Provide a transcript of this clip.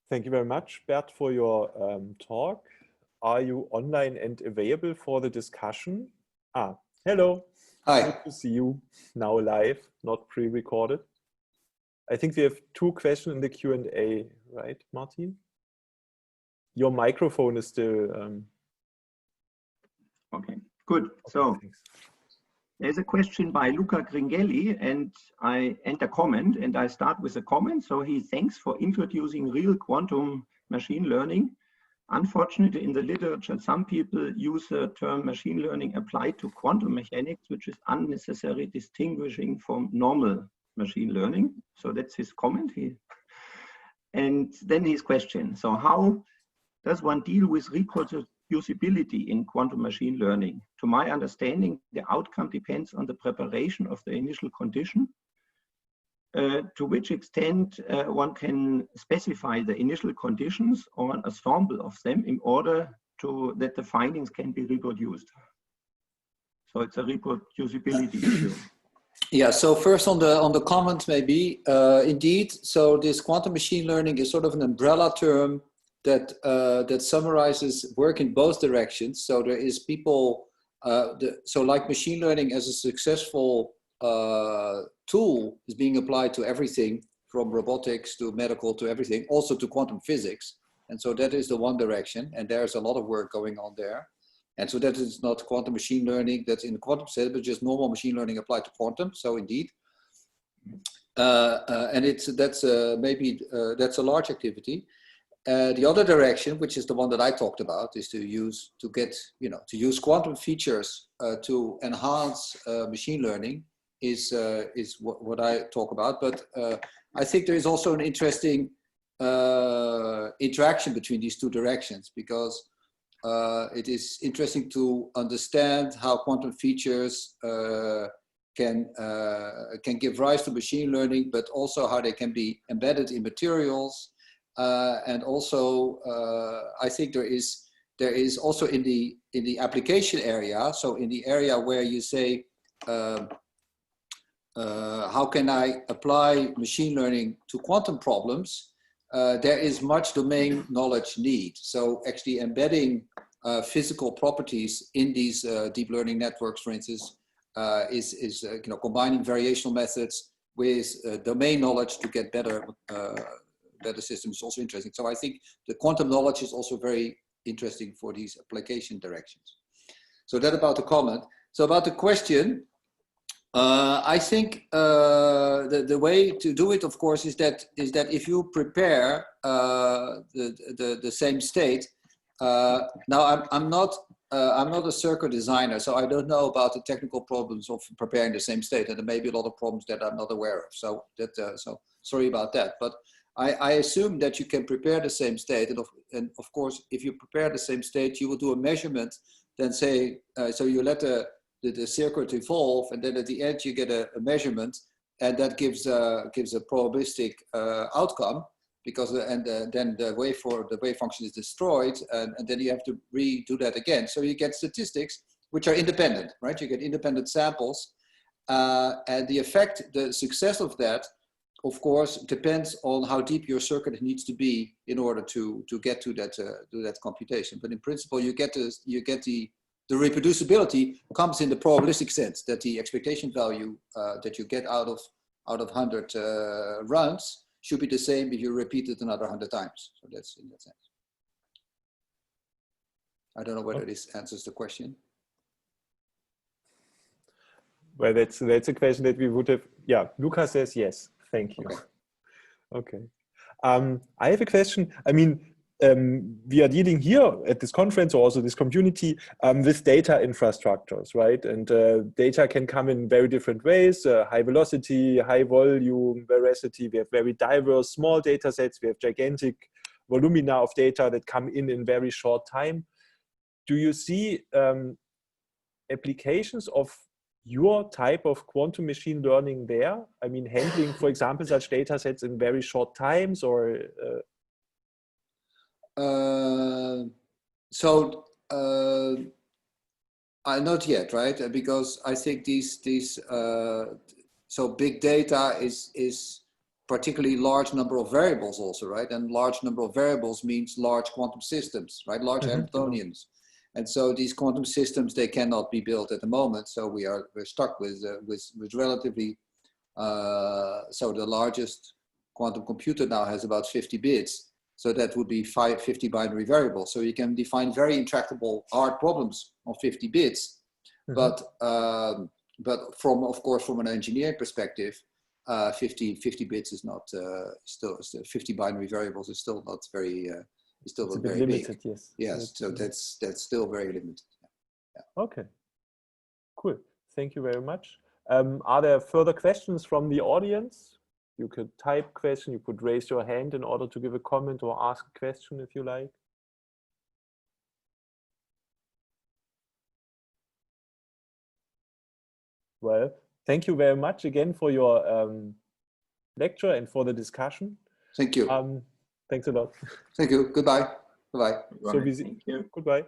Thank you very much, Bert, for your talk. Are you online and available for the discussion? Ah, hello. Hi. Good to see you now live, not pre-recorded. I think we have two questions in the Q&A, right, Martin? Your microphone is still... Okay, good. Okay, so thanks. There's a question by Luca Gringelli and a comment, and I start with a comment. So he thanks for introducing real quantum machine learning. Unfortunately, in the literature, some people use the term machine learning applied to quantum mechanics, which is unnecessarily distinguishing from normal machine learning. So that's his comment here. And then his question. So how does one deal with reproducibility in quantum machine learning? To my understanding, the outcome depends on the preparation of the initial condition. To which extent one can specify the initial conditions or an ensemble of them in order that the findings can be reproduced. So it's a reproducibility issue. Yeah, so first on the comment maybe, indeed, so this quantum machine learning is sort of an umbrella term that that summarizes work in both directions. So there is people, so like machine learning as a successful tool is being applied to everything from robotics to medical to everything, also to quantum physics. And so that is the one direction, and there's a lot of work going on there. And so that is not quantum machine learning that's in the quantum set, but just normal machine learning applied to quantum. So indeed, and that's a large activity. The other direction, which is the one that I talked about, is to use quantum features to enhance machine learning is what I talk about. But I think there is also an interesting interaction between these two directions, because it is interesting to understand how quantum features can give rise to machine learning, but also how they can be embedded in materials. And also, I think there is also in the application area. So in the area where you say, how can I apply machine learning to quantum problems? There is much domain knowledge need. So actually embedding physical properties in these deep learning networks, for instance, is combining variational methods with domain knowledge to get better systems is also interesting. So I think the quantum knowledge is also very interesting for these application directions. So that about the comment. So about the question, I think the way to do it, of course, is that if you prepare the same state. Now I'm not a circuit designer, so I don't know about the technical problems of preparing the same state, and there may be a lot of problems that I'm not aware of. So so sorry about that, but I assume that you can prepare the same state, and of course, if you prepare the same state, you will do a measurement. Then say so you let the circuit evolve, and then at the end you get a measurement, and that gives a probabilistic outcome, because then the wave function is destroyed, and then you have to redo that again. So you get statistics which are independent, right? You get independent samples, and the success of that, of course, depends on how deep your circuit needs to be in order to get to that computation. But in principle, you get the reproducibility comes in the probabilistic sense, that the expectation value that you get out of 100 runs should be the same if you repeat it another 100 times. So that's in that sense. I don't know whether this answers the question. Well, that's a question that we would have. Yeah, Luca says yes. Thank you. Okay. I have a question. I mean, we are dealing here at this conference, or also this community, with data infrastructures, right? And data can come in very different ways, high velocity, high volume, veracity. We have very diverse small data sets. We have gigantic volumina of data that come in very short time. Do you see applications of your type of quantum machine learning there? I mean, handling, for example, such data sets in very short times, or not yet, right? Because I think these so big data is particularly large number of variables also, right? And large number of variables means large quantum systems, right? Large Hamiltonians. And so these quantum systems, they cannot be built at the moment. So we're stuck with relatively, so the largest quantum computer now has about 50 bits. So that would be 50 binary variables. So you can define very intractable hard problems on 50 bits. But from, of course, from an engineering perspective, 50 bits is not still 50 binary variables is still not very still not very limited, big. Yes. Yes, so that's still very limited. Yeah. Okay, cool. Thank you very much. Are there further questions from the audience? You could type question. You could raise your hand in order to give a comment or ask a question if you like. Well, thank you very much again for your lecture and for the discussion. Thank you. Thanks a lot. Thank you. Goodbye. Bye-bye. So we see. Goodbye.